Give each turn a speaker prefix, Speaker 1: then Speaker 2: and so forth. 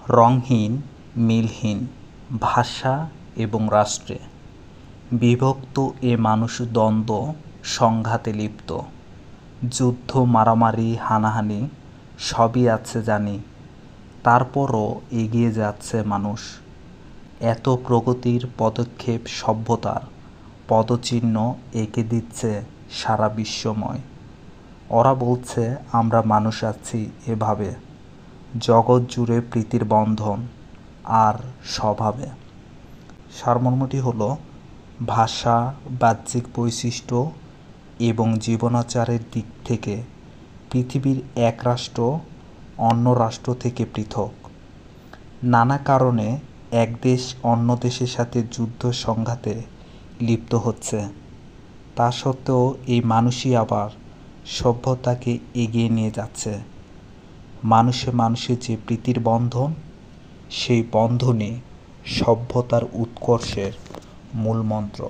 Speaker 1: রঙহীন, মিলহীন ভাষা এবং রাষ্ট্রে বিভক্ত এ মানুষ দ্বন্দ্ব সংঘাতে লিপ্ত। যুদ্ধ, মারামারি, হানাহানি সবই আছে জানি, তারপরও এগিয়ে যাচ্ছে মানুষ। এত প্রগতির পদক্ষেপ সভ্যতার পদচিহ্ন এঁকে দিচ্ছে সারা বিশ্বময়। ওরা বলছে আমরা মানুষ আছি এভাবে, জগৎ জুড়ে প্রীতির বন্ধন আর স্বভাবে। সারমর্মটি হলো ভাষা, বাহ্যিক বৈশিষ্ট্য এবং জীবনাচারের দিক থেকে পৃথিবীর এক রাষ্ট্র অন্য রাষ্ট্র থেকে পৃথক। নানা কারণে এক দেশ অন্য দেশের সাথে যুদ্ধ সংঘাতে লিপ্ত হচ্ছে, তা সত্ত্বেও এই মানুষই আবার সভ্যতাকে এগিয়ে নিয়ে যাচ্ছে। মানুষে মানুষে যে প্রীতির বন্ধন, সেই বন্ধনই সভ্যতার উৎকর্ষের মূলমন্ত্র।